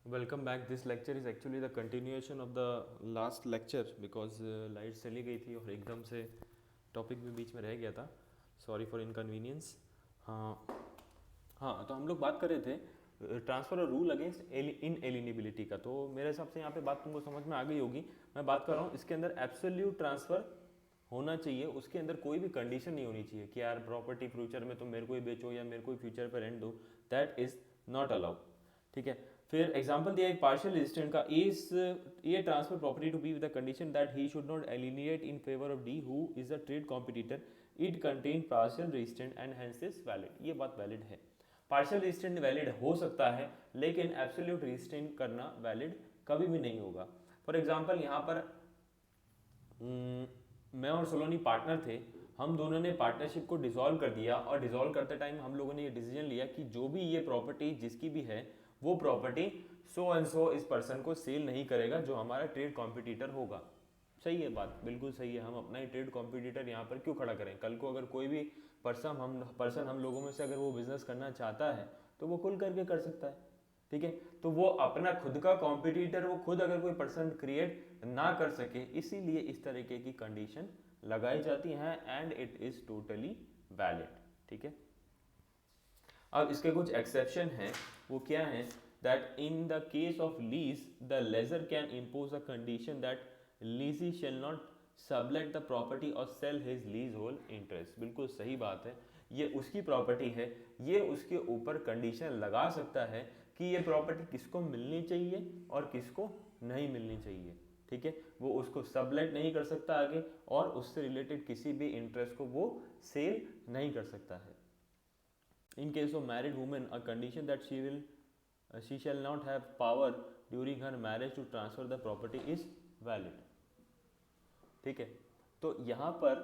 Welcome back. This lecture is actually the continuation of the last lecture because light चली गई थी और एकदम से टॉपिक भी बीच में रह गया था. Sorry for inconvenience. हाँ हाँ, तो हम लोग बात कर रहे थे ट्रांसफर और रूल अगेंस्ट इन एलिनिबिलिटी का. तो मेरे हिसाब से यहाँ पे बात तुमको समझ में आ गई होगी. मैं बात कर रहा हूँ इसके अंदर एब्सोल्यूट ट्रांसफर होना चाहिए, उसके अंदर कोई भी कंडीशन नहीं होनी चाहिए कि यार प्रॉपर्टी फ्यूचर में तुम मेरे को ही बेचो या मेरे को ही फ्यूचर पर रेंट दो. That is not allowed. ठीक है. फिर एग्जांपल दिया एक पार्शियल रेजिस्टेंट का. A transfer property to be with the condition that he should not alienate in favour of D who is a trade competitor. It contain partial resistant and hence is valid. ये बात valid है. Partial resistant valid हो सकता है लेकिन absolute resistant करना valid कभी भी नहीं होगा. फॉर एग्जाम्पल यहाँ पर मैं और सोलोनी पार्टनर थे. हम दोनों ने पार्टनरशिप को डिसॉल्व कर दिया और डिसॉल्व करते टाइम हम लोगों ने ये डिसीजन लिया कि जो भी ये प्रॉपर्टी जिसकी भी है वो प्रॉपर्टी सो एंड सो इस पर्सन को सेल नहीं करेगा जो हमारा ट्रेड कॉम्पिटिटर होगा. सही है बात, बिल्कुल सही है. हम अपना ही ट्रेड कॉम्पिटिटर यहाँ पर क्यों खड़ा करें? कल को अगर कोई भी पर्सन हम लोगों में से अगर वो बिजनेस करना चाहता है तो वो खुल करके कर सकता है. ठीक है. तो वो अपना खुद का कॉम्पिटिटर वो खुद अगर कोई पर्सन क्रिएट ना कर सके, इसीलिए इस तरीके की कंडीशन लगाई जाती हैं and it is totally valid. ठीक है. अब इसके कुछ एक्सेप्शन हैं. वो क्या है? That in the case of lease the lessor can impose a condition that lessee shall not sublet the property और sell his leasehold interest. बिल्कुल सही बात है. ये उसकी प्रॉपर्टी है, ये उसके ऊपर कंडीशन लगा सकता है कि ये प्रॉपर्टी किसको मिलनी चाहिए और किसको नहीं मिलनी चाहिए. ठीक है. वो उसको सबलेट नहीं कर सकता आगे और उससे रिलेटेड किसी भी इंटरेस्ट को वो सेल नहीं कर सकता है. In case of married woman, a condition that she shall not have power during her marriage to transfer the property is valid. ठीक है. तो यहाँ पर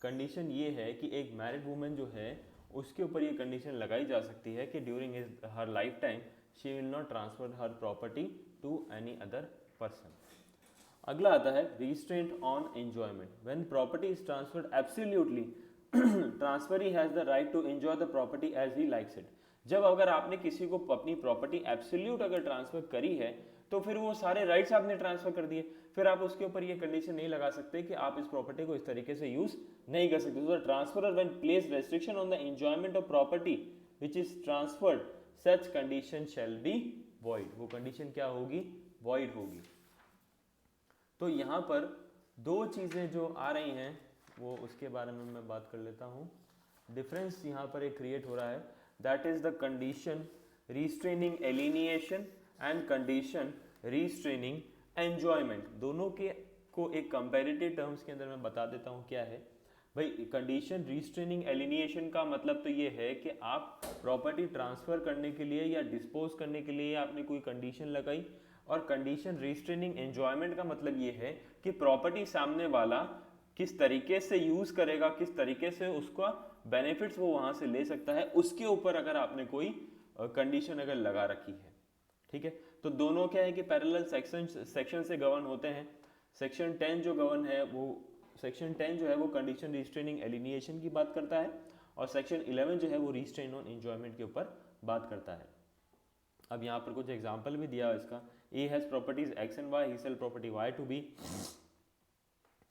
कंडीशन ये है कि एक मैरिड वुमेन जो है उसके ऊपर ये कंडीशन लगाई जा सकती है कि during her life time she will not transfer her property to any other person. अगला आता है restraint on enjoyment. When property is transferred absolutely transferee has the right to enjoy the property as he likes it. जब अगर आपने किसी को अपनी property absolute अगर ट्रांसफर करी है तो फिर वो सारे राइट्स आपने ट्रांसफर कर दिए. फिर आप उसके ऊपर ये कंडीशन नहीं लगा सकते कि आप इस प्रॉपर्टी को इस तरीके से यूज नहीं कर सकते. So transferor when place restriction on the enjoyment of property which is transferred such condition shall be void. वो कंडीशन क्या होगी? वॉइड होगी. तो यहाँ पर दो चीज़ें जो आ रही हैं वो उसके बारे में मैं बात कर लेता हूँ. डिफरेंस यहाँ पर एक क्रिएट हो रहा है. That is the condition restraining alienation and condition restraining enjoyment. दोनों के को एक कंपैरेटिव टर्म्स के अंदर मैं बता देता हूँ क्या है. भाई कंडीशन रिस्ट्रेनिंग एलिनिएशन का मतलब तो ये है कि आप प्रॉपर्टी ट्रांसफर करने के लिए या डिस्पोज करने के लिए आपने कोई कंडीशन लगाई. और कंडीशन रिस्ट्रेनिंग एंजॉयमेंट का मतलब ये है कि प्रॉपर्टी सामने वाला किस तरीके से यूज करेगा, किस तरीके से उसका बेनिफिट्स वो वहां से ले सकता है, उसके ऊपर अगर आपने कोई कंडीशन अगर लगा रखी है. ठीक है. तो दोनों क्या है कि पैरेलल सेक्शन से गवर्न होते हैं. सेक्शन 10 जो गवर्न है वो सेक्शन 10 जो है वो कंडीशन रिस्ट्रेनिंग एलिनिएशन की बात करता है और सेक्शन 11 जो है वो रिस्ट्रेन ऑन एंजॉयमेंट के ऊपर बात करता है. अब यहाँ पर कुछ एग्जाम्पल भी दिया है इसका. A has properties X and Y, he sell property Y to B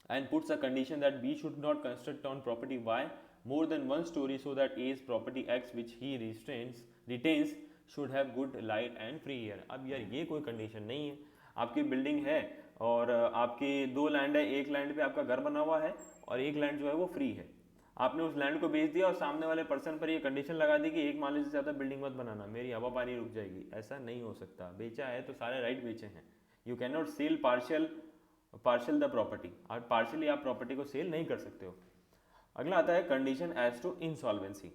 and puts a condition that B should not construct on property Y more than one story so that A's property X which he retains should have good light and free air. अब यार ये कोई condition नहीं है. आपकी building है और आपकी दो लैंड है. एक लैंड पे आपका घर बना हुआ है और एक लैंड जो है वो फ्री है. आपने उस लैंड को बेच दिया और सामने वाले पर्सन पर ये कंडीशन लगा दी कि एक माले से ज़्यादा बिल्डिंग मत बनाना, मेरी हवा पानी रुक जाएगी. ऐसा नहीं हो सकता. बेचा है तो सारे राइट बेचे हैं. You can not sell partial the property. और पार्शियली आप प्रॉपर्टी को सेल नहीं कर सकते हो. अगला आता है condition as to insolvency.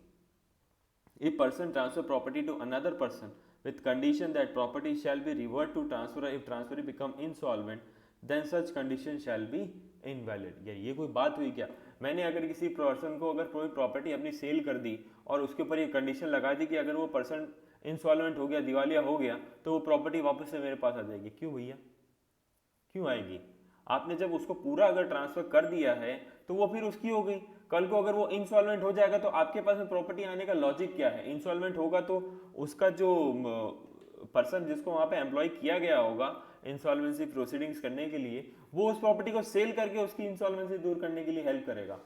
If person transfer property to another person with condition that property shall be revert to transferor if transferee become insolvent then such condition shall be invalid. यार ये कोई बात हुई क्या? मैंने अगर किसी पर्सन को अगर कोई प्रॉपर्टी अपनी सेल कर दी और उसके ऊपर ये कंडीशन लगा दी कि अगर वो पर्सन इंसॉल्वेंट हो गया, दिवालिया हो गया, तो वो प्रॉपर्टी वापस से मेरे पास आ जाएगी. क्यों भैया, क्यों आएगी? आपने जब उसको पूरा अगर ट्रांसफर कर दिया है तो वो फिर उसकी हो गई. कल को अगर वो इंसॉल्वेंट हो जाएगा तो आपके पास में प्रॉपर्टी आने का लॉजिक क्या है? इंसॉल्वेंट होगा तो उसका जो पर्सन जिसको वहां पे एम्प्लॉय किया गया होगा इंसॉल्वेंसी प्रोसीडिंग्स करने के लिए, वो उस प्रॉपर्टी को सेल करके उसकी इंसॉल्वेंसी दूर करने के लिए हेल्प करेगा,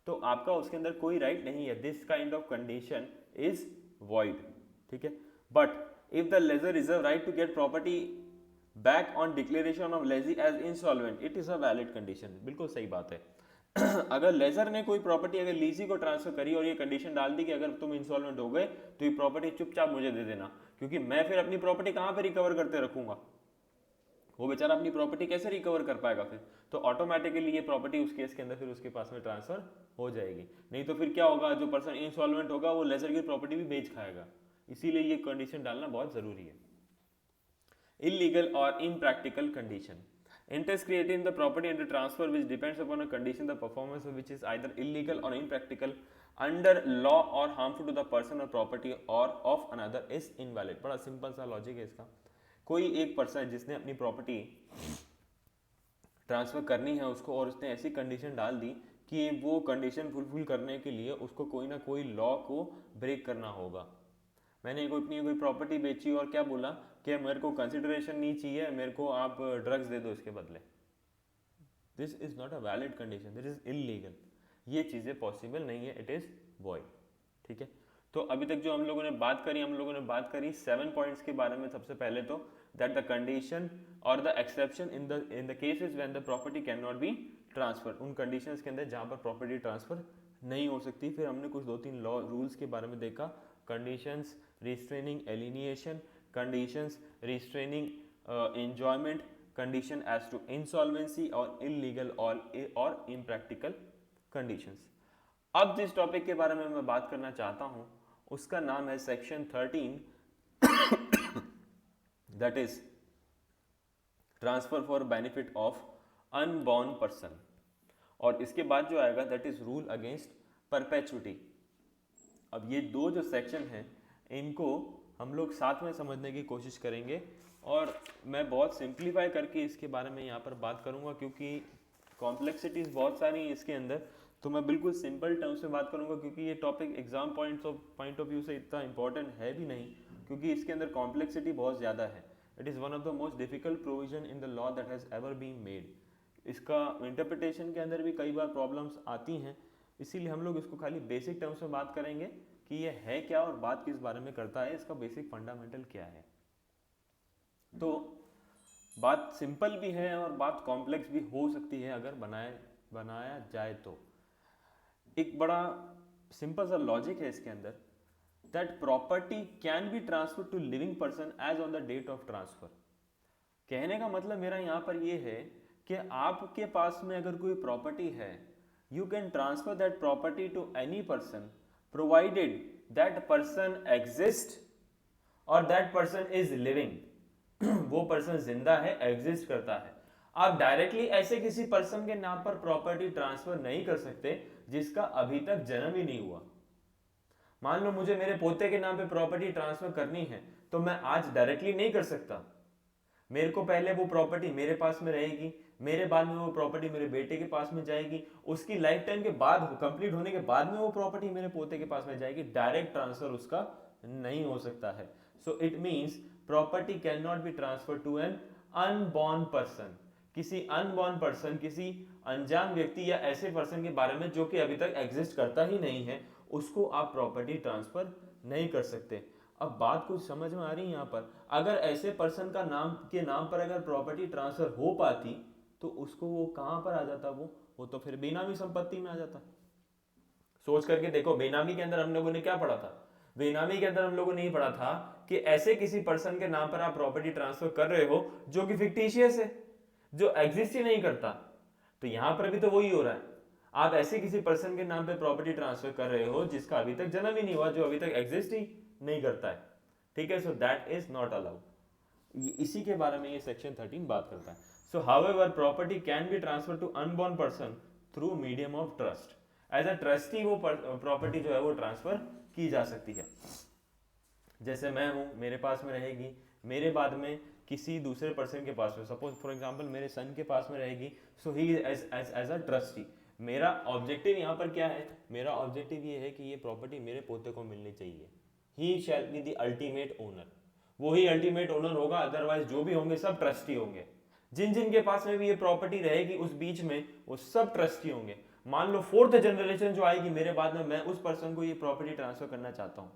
तो आपका उसके अंदर कोई राइट नहीं है। This kind of condition is void, ठीक है। But if the lessor reserve right to get property back on declaration of lessee as insolvent, it is a valid condition. बिल्कुल सही बात है। अगर लेजर ने कोई प्रॉपर्टी अगर लीजी को ट्रांसफर करी और ये कंडीशन डाल दी कि अगर तुम इंसॉल्वेंट हो गए तो ये प्रॉपर्टी चुपचाप मुझे दे देना, क्योंकि मैं फिर अपनी प्रॉपर्टी कहां पे रिकवर करते रखूंगा, वो बेचारा अपनी प्रॉपर्टी कैसे रिकवर कर पाएगा फिर, तो ऑटोमेटिकली ये प्रॉपर्टी उस केस के अंदर फिर उसके पास में ट्रांसफर हो जाएगी। नहीं तो फिर क्या होगा, जो पर्सन इंसॉल्वेंट होगा वो लेजर की प्रॉपर्टी भी बेच खाएगा। इसीलिए ये कंडीशन डालना बहुत जरूरी है। इलीगल और इनप्रैक्टिकल condition, interest created in the property under transfer which depends upon a condition the performance of which is either illegal or impractical under law or harmful to the person or property or of another is invalid। बड़ा simple सा logic है इसका। कोई एक person जिसने अपनी property transfer करनी है उसको, और उसने ऐसी कंडीशन डाल दी कि वो कंडीशन फुलफिल करने के लिए उसको कोई ना कोई लॉ को ब्रेक करना होगा। मैंने अपनी कोई प्रॉपर्टी बेची और क्या बोला कि मेरे को कंसिडरेशन नहीं चाहिए, मेरे को आप ड्रग्स दे दो इसके बदले, this is not a valid condition, this is illegal. ये चीज़ें पॉसिबल नहीं है, इट इज वॉइड, ठीक है। तो अभी तक जो हम लोगों ने बात करी 7 पॉइंट्स के बारे में। सबसे पहले तो दैट द कंडीशन और the exception in the cases when the property can not be transfer, उन कंडीशंस के अंदर जहां पर प्रॉपर्टी ट्रांसफर नहीं हो सकती। फिर हमने कुछ 2-3 लॉ रूल्स के बारे में देखा, conditions restraining alienation, conditions restraining enjoyment, condition as to insolvency और इलीगल और इम्प्रैक्टिकल कंडीशंस। अब जिस टॉपिक के बारे में मैं बात करना चाहता हूं उसका नाम है section 13 that is transfer for benefit of unborn person, और इसके बाद जो आएगा that is rule against perpetuity. अब ये दो जो सेक्शन हैं इनको हम लोग साथ में समझने की कोशिश करेंगे, और मैं बहुत सिंप्लीफाई करके इसके बारे में यहाँ पर बात करूँगा क्योंकि कॉम्प्लेक्सिटीज़ बहुत सारी हैं इसके अंदर। तो मैं बिल्कुल सिंपल टर्म्स में बात करूँगा क्योंकि ये topic exam point of view से इतना इंपॉर्टेंट है भी नहीं, क्योंकि इसके अंदर कॉम्प्लेक्सिटी बहुत ज़्यादा है। It is one of the most difficult provision in the law that has ever been made. इसका इंटरप्रिटेशन के अंदर भी कई बार प्रॉब्लम्स आती हैं, इसीलिए हम लोग इसको खाली बेसिक टर्म्स में बात करेंगे कि ये है क्या और बात किस बारे में करता है, इसका बेसिक फंडामेंटल क्या है। तो बात सिंपल भी है और बात कॉम्प्लेक्स भी हो सकती है अगर बनाया जाए तो। एक बड़ा सिंपल सा लॉजिक है इसके अंदर, that property can be transfer to living person as on the date of transfer. कहने का मतलब मेरा यहाँ पर ये है कि आपके पास में अगर कोई प्रॉपर्टी है, you can transfer that property to any person provided that person exist और दैट पर्सन इज लिविंग। वो पर्सन जिंदा है, एग्जिस्ट करता है। आप डायरेक्टली ऐसे किसी पर्सन के नाम पर प्रॉपर्टी ट्रांसफर नहीं कर सकते जिसका अभी तक जन्म ही नहीं हुआ। मान लो मुझे मेरे पोते के नाम पे प्रॉपर्टी ट्रांसफर करनी है तो मैं आज डायरेक्टली नहीं कर सकता। मेरे को पहले वो प्रॉपर्टी मेरे पास में रहेगी, मेरे बाद में वो प्रॉपर्टी मेरे बेटे के पास में जाएगी, उसकी लाइफ टाइम के बाद कंप्लीट होने के बाद में वो प्रॉपर्टी मेरे पोते के पास में जाएगी। डायरेक्ट ट्रांसफर उसका नहीं हो सकता है। So it means property can not be transfer to an unborn person. किसी अनबॉर्न पर्सन, किसी अनजान व्यक्ति या ऐसे पर्सन के बारे में जो कि अभी तक एग्जिस्ट करता ही नहीं है, उसको आप प्रॉपर्टी ट्रांसफर नहीं कर सकते। अब बात कुछ समझ में आ रही है यहाँ पर? अगर ऐसे पर्सन का नाम पर अगर प्रॉपर्टी ट्रांसफर हो पाती तो उसको वो कहां पर आ जाता, वो तो फिर बेनामी संपत्ति में आ जाता। सोच करके देखो, बेनामी के अंदर हम लोगों ने क्या पढ़ा था? बेनामी के अंदर हम लोगों ने ये पढ़ा था कि ऐसे किसी पर्सन के नाम पर आप प्रॉपर्टी ट्रांसफर कर रहे हो जो कि फिक्टिशियस है, जो एग्जिस्ट ही नहीं करता। तो यहां पर भी तो वही हो रहा है, आप ऐसे किसी पर्सन के नाम पे प्रॉपर्टी ट्रांसफर कर रहे हो जिसका अभी तक जन्म ही नहीं हुआ, जो अभी तक एग्जिस्ट ही नहीं करता है। ठीक है, so that is not allowed. इसी के बारे में ये सेक्शन 13 बात करता है। So however property can be transfer to unborn person through medium of trust. As a trustee वो प्रॉपर्टी जो है वो ट्रांसफर की जा सकती है। जैसे मैं हूं, मेरे पास में रहेगी, मेरे बाद में किसी दूसरे पर्सन के पास में, सपोज फॉर एग्जांपल मेरे सन के पास में रहेगी, सो ही एज अ ट्रस्टी। मेरा ऑब्जेक्टिव यहाँ पर क्या है? मेरा ऑब्जेक्टिव ये है कि ये प्रॉपर्टी मेरे पोते को मिलनी चाहिए। He shall be the ultimate owner. वही अल्टीमेट ओनर होगा, अदरवाइज जो भी होंगे सब ट्रस्टी होंगे। जिन जिन के पास में भी ये प्रॉपर्टी रहेगी उस बीच में वो सब ट्रस्टी होंगे। मान लो फोर्थ जनरेशन जो आएगी मेरे बाद में, मैं उस पर्सन को ये प्रॉपर्टी ट्रांसफर करना चाहता हूं,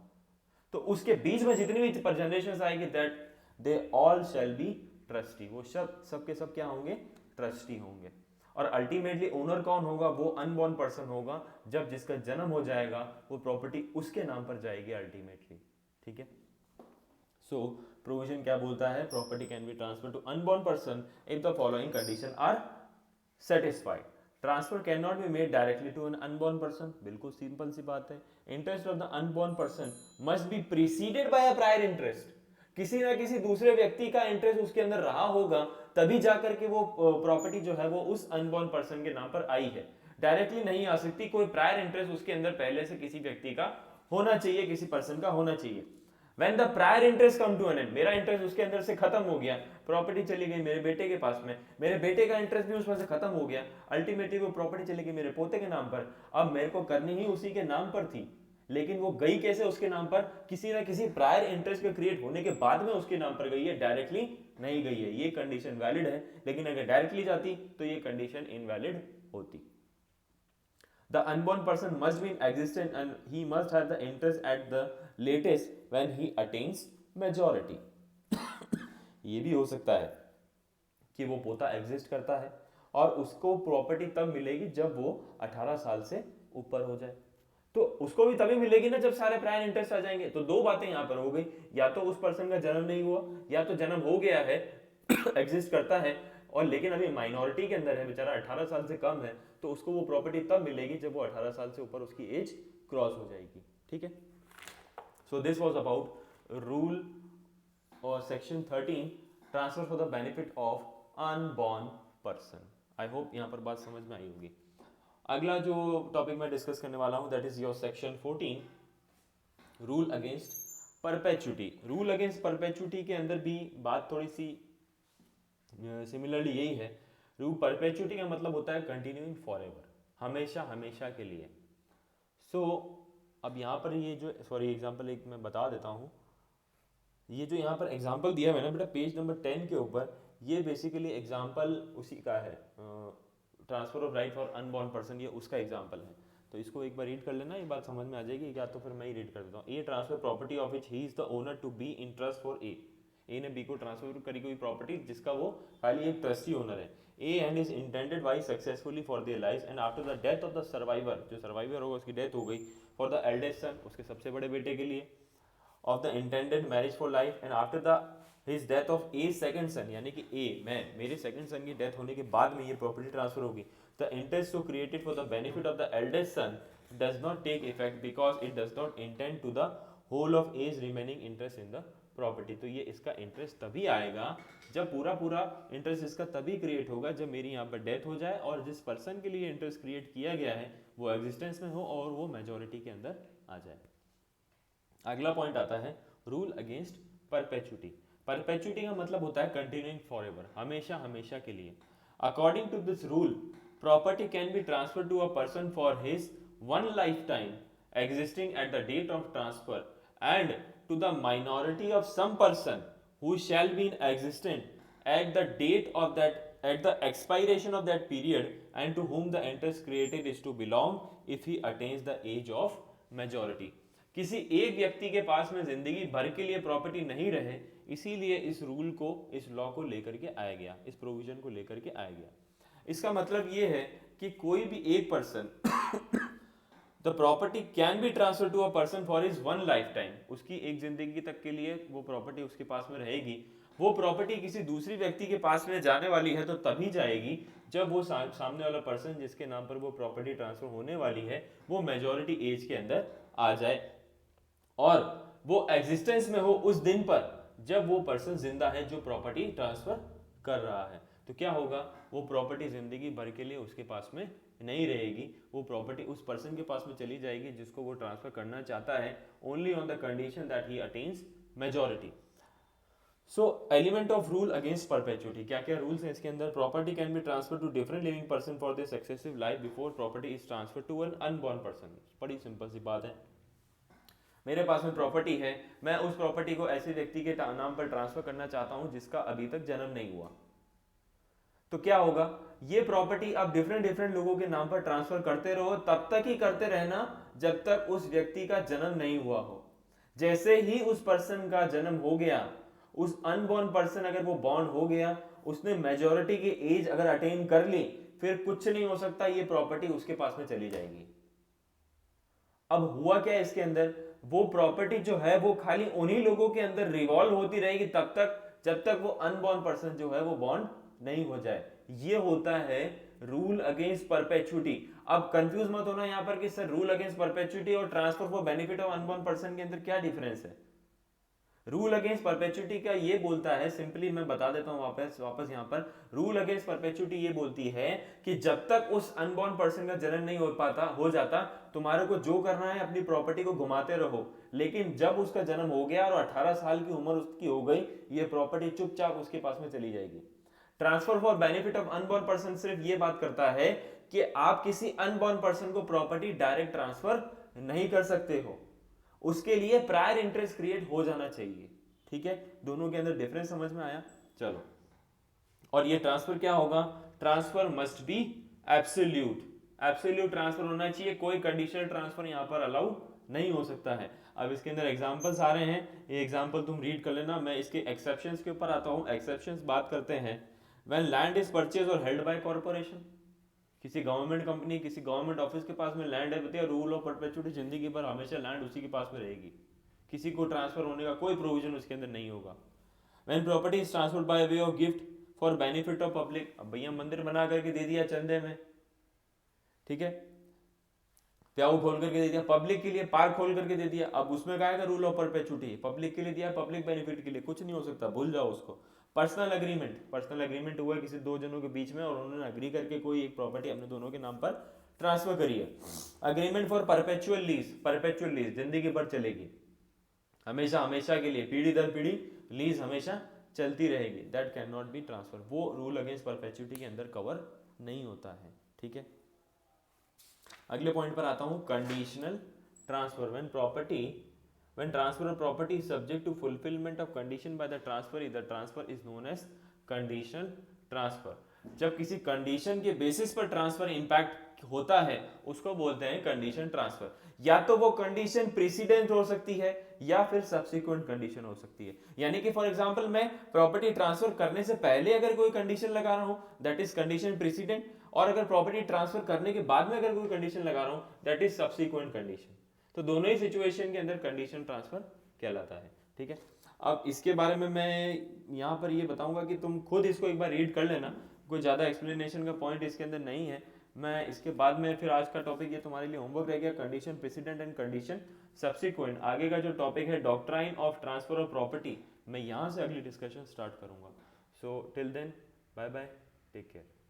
तो उसके बीच में जितनी भी जनरेशन आएगी that they all shall be trustee, वो सबके सब क्या होंगे, ट्रस्टी होंगे। और अल्टीमेटली ओनर कौन होगा, वो अनबॉर्न पर्सन होगा, जब जिसका जन्म हो जाएगा वो प्रॉपर्टी उसके नाम पर जाएगी अल्टीमेटली। ठीक है, सो प्रोविजन क्या बोलता है, property can be transfer to unborn person if the following condition are satisfied. Transfer can not be made directly to an unborn person, बिल्कुल सिंपल सी बात है। Interest of the unborn person must be preceded by a prior interest, किसी ना किसी दूसरे व्यक्ति का इंटरेस्ट उसके अंदर रहा होगा, तभी जाकर के वो प्रॉपर्टी जो है वो उस अनबॉर्न पर्सन के नाम पर आई है, डायरेक्टली नहीं आ सकती। कोई प्रायर इंटरेस्ट उसके अंदर पहले से किसी व्यक्ति का होना चाहिए, किसी पर्सन का होना चाहिए। When the prior interest come to an end, मेरा इंटरेस्ट उसके अंदर से खत्म हो गया, प्रॉपर्टी चली गई मेरे बेटे के पास में, मेरे बेटे का इंटरेस्ट भी उसमें से खत्म हो गया, अल्टीमेटली वो प्रॉपर्टी चली गई मेरे पोते के नाम पर। अब मेरे को करनी ही उसी के नाम पर थी, लेकिन वो गई कैसे उसके नाम पर, किसी ना किसी प्रायर इंटरेस्ट के क्रिएट होने के बाद में उसके नाम पर गई है, डायरेक्टली नहीं गई है। ये कंडीशन वैलिड है, लेकिन अगर डायरेक्टली जाती तो ये कंडीशन इनवैलिड होती। The unborn person must be in existence and he must have the interest at the latest when he attains majority. ये भी हो सकता है कि वो पोता एग्जिस्ट करता है और उसको प्रॉपर्टी तब मिलेगी जब वो 18 साल से ऊपर हो जाए, तो उसको भी तभी मिलेगी ना जब सारे प्रायर इंटरेस्ट आ जाएंगे। तो दो बातें यहां पर हो गई, या तो उस पर्सन का जन्म नहीं हुआ, या तो जन्म हो गया है एग्जिस्ट करता है और लेकिन अभी माइनॉरिटी के अंदर है, बेचारा 18 साल से कम है, तो उसको वो प्रॉपर्टी तब मिलेगी जब वो 18 साल से ऊपर उसकी एज क्रॉस हो जाएगी। ठीक है, so this was about rule और section 13 transfer for the benefit of unborn person. I hope यहाँ पर बात समझ में आई होगी। अगला जो टॉपिक मैं डिस्कस करने वाला हूँ that is your section 14 rule against perpetuity. Rule against perpetuity के अंदर भी बात थोड़ी सी सिमिलरली यही है। रूल परपेचुटी का मतलब होता है कंटिन्यूइंग फॉरएवर, हमेशा हमेशा के लिए। सो अब यहाँ पर ये जो एग्जांपल एक मैं बता देता हूँ, ये जो यहाँ पर एग्जांपल दिया मैंने बेटा पेज नंबर 10 के ऊपर, ये बेसिकली एग्जांपल उसी का है, transfer of right for unborn person, ये उसका एग्जांपल है। तो इसको एक बार रीड कर लेना, ये बात समझ में आ जाएगी, या तो फिर मैं ही रीड कर देता हूँ। A transfer property of which he is the owner to be in trust for A ने बी को ट्रांसफर करी कोई प्रॉपर्टी जिसका वो खाली एक ट्रस्टी ओनर है। A and is intended wise successfully for their lives and after the death of the survivor, जो सर्वाइवर होगा उसकी डेथ हो गई, फॉर द एल्डेस्ट सन, उसके सबसे बड़े बेटे के लिए, of the intended marriage for life and after the his death of a second son, यानी कि मेरे सेकंड सन की डेथ होने के बाद में ये प्रॉपर्टी ट्रांसफर होगी। The interest so created for the benefit of the eldest son does not take effect because it does not intend to the whole of as remaining interest in the property. तो ये इसका interest तभी आएगा जब पूरा interest इसका तभी create होगा जब मेरी यहाँ पर डेथ हो जाए और जिस पर्सन के लिए इंटरेस्ट क्रिएट किया गया है वो एग्जिस्टेंस में हो और वो मेजोरिटी के अंदर आ जाए। अगला पॉइंट आता है रूल अगेंस्ट परपेचुटी। परपेचुटी का मतलब होता है कंटिन्यूइंग फॉरएवर, हमेशा हमेशा के लिए। According to this rule property can be transfer to a person for his one life time existing at the date of transfer and to the minority of some person who shall be in existence at the date of that, at the expiration of that period, and to whom the interest created is to belong if he attains the age of majority। किसी एक व्यक्ति के पास में जिंदगी भर के लिए property नहीं रहे, इसीलिए इस रूल को, इस लॉ को लेकर के आया गया, इस प्रोविजन को लेकर के आया गया। इसका मतलब ये है कि कोई भी एक person the property can be transfer to a person for his one life time, उसकी एक जिंदगी तक के लिए वो प्रॉपर्टी उसके पास में रहेगी। वो प्रॉपर्टी किसी दूसरी व्यक्ति के पास में जाने वाली है तो तभी जाएगी जब वो सामने वाला पर्सन जिसके नाम पर वो प्रॉपर्टी ट्रांसफर होने वाली है वो मेजॉरिटी एज के अंदर आ जाए और वो एग्जिस्टेंस में हो उस दिन पर जब वो पर्सन जिंदा है जो प्रॉपर्टी ट्रांसफर कर रहा है। तो क्या होगा, वो प्रॉपर्टी जिंदगी भर के लिए उसके पास में नहीं रहेगी, वो प्रॉपर्टी उस पर्सन के पास में चली जाएगी जिसको वो ट्रांसफर करना चाहता है, only on the condition that he attains majority. So element of rule against perpetuity, क्या क्या रूल्स हैं इसके अंदर। Property can be transfer to different living person for their successive life before property is transfer to an unborn person. बड़ी simple सी बात है, मेरे पास में प्रॉपर्टी है, मैं उस प्रॉपर्टी को ऐसे व्यक्ति के नाम पर ट्रांसफर करना चाहता हूं जिसका अभी तक जन्म नहीं हुआ, तो क्या होगा, ये प्रॉपर्टी आप डिफरेंट डिफरेंट लोगों के नाम पर ट्रांसफर करते रहो, तब तक ही करते रहना जब तक उस व्यक्ति का जन्म नहीं हुआ हो। जैसे ही उस पर्सन का जन्म हो गया, उस अनबॉर्न पर्सन अगर वो बॉर्न हो गया, उसने मेजोरिटी की एज अगर अटेन कर ली, फिर कुछ नहीं हो सकता, ये प्रॉपर्टी उसके पास में चली जाएगी। अब हुआ क्या इसके अंदर, वो प्रॉपर्टी जो है वो खाली उन्हीं लोगों के अंदर रिवॉल्व होती रहेगी तब तक जब तक वो अनबॉर्न पर्सन जो है वो बॉर्न नहीं हो जाए। ये होता है रूल अगेंस्ट परपेचुइटी। अब कंफ्यूज मत होना यहां पर कि सर रूल अगेंस्ट परपेचुइटी और transfer for benefit of unborn person के अंदर क्या डिफरेंस है। रूल अगेंस्ट परपेचुइटी का ये बोलता है, सिंपली मैं बता देता हूं वापस यहां पर, रूल अगेंस्ट परपेचुइटी ये बोलती है कि जब तक उस अनबॉर्न पर्सन का जन्म नहीं हो जाता, तुम्हारे को जो करना है अपनी प्रॉपर्टी को घुमाते रहो, लेकिन जब उसका जन्म हो गया और 18 साल की उम्र उसकी हो गई, ये प्रॉपर्टी चुपचाप उसके पास में चली जाएगी। Transfer for benefit of unborn person सिर्फ ये बात करता है कि आप किसी अनबॉर्न पर्सन को प्रॉपर्टी डायरेक्ट ट्रांसफर नहीं कर सकते हो, उसके लिए प्रायर इंटरेस्ट क्रिएट हो जाना चाहिए। ठीक है, दोनों के अंदर डिफरेंस समझ में आया। चलो, और ये ट्रांसफर क्या होगा, transfer must be absolute, absolute transfer होना चाहिए, कोई कंडीशनल ट्रांसफर यहां पर अलाउ नहीं हो सकता है। अब इसके अंदर एग्जांपल्स आ रहे हैं, ये एग्जांपल तुम रीड कर लेना, मैं इसके एक्सेप्शंस के ऊपर आता हूं। एक्सेप्शंस बात करते हैं, व्हेन लैंड इज परचेज और हेल्ड बाय कॉर्पोरेशन, किसी गवर्नमेंट कंपनी किसी गवर्नमेंट ऑफिस के पास में लैंड है, बताइए रूल ऑफ परपेचुइटी, जिंदगी भर हमेशा लैंड उसी के पास में रहेगी, किसी को ट्रांसफर होने का कोई प्रोविजन उसके अंदर नहीं होगा। When property is transferred by way of gift for benefit of public, अब भैया मंदिर बना करके दे दिया चंदे में, ठीक है, प्याऊ खोल करके दे दिया, पब्लिक के लिए पार्क खोल करके दे दिया, अब उसमें क्या है रूल ऑफ परपेचुइटी, पब्लिक के लिए दिया, पब्लिक बेनिफिट के लिए, कुछ नहीं हो सकता, भूल जाओ उसको। पर्सनल एग्रीमेंट हुआ है किसी दो जनों के बीच में और उन्होंने अग्री करके कोई एक प्रॉपर्टी अपने दोनों के नाम पर ट्रांसफर करी है। अग्रीमेंट फॉर परपेचुअल लीज, जिंदगी भर चलेगी, हमेशा हमेशा के लिए, पीढ़ी दर पीढ़ी लीज हमेशा चलती रहेगी, that can not be transfer, वो रूल अगेंस्ट परपेचुइटी के अंदर कवर नहीं होता है। ठीक है, अगले पॉइंट पर आता हूं, conditional transfer. when transfer of property is subject to fulfillment of condition by the transferee, the transfer is known as conditional transfer। जब किसी कंडीशन के बेसिस पर ट्रांसफर इंपैक्ट होता है उसको बोलते हैं कंडीशन ट्रांसफर। या तो वो कंडीशन प्रेसिडेंट हो सकती है या फिर सब्सिक्वेंट कंडीशन हो सकती है। यानी कि फॉर एग्जांपल मैं प्रॉपर्टी ट्रांसफर करने से पहले अगर कोई कंडीशन लगा रहा हूं दैट इज कंडीशन प्रेसिडेंट, और अगर प्रॉपर्टी ट्रांसफर करने के बाद में अगर कोई कंडीशन लगा रहा हूं दैट इज सब्सिक्वेंट कंडीशन। तो दोनों ही सिचुएशन के अंदर कंडीशन ट्रांसफर कहलाता है। ठीक है, अब इसके बारे में मैं यहाँ पर ये बताऊंगा कि तुम खुद इसको एक बार रीड कर लेना, कोई ज़्यादा एक्सप्लेनेशन का पॉइंट इसके अंदर नहीं है। मैं इसके बाद में फिर आज का टॉपिक ये तुम्हारे लिए होमवर्क रह गया, condition precedent and condition subsequent. आगे का जो टॉपिक है doctrine of transfer of property, मैं यहाँ से अगली डिस्कशन स्टार्ट करूँगा। So till then bye bye, take care.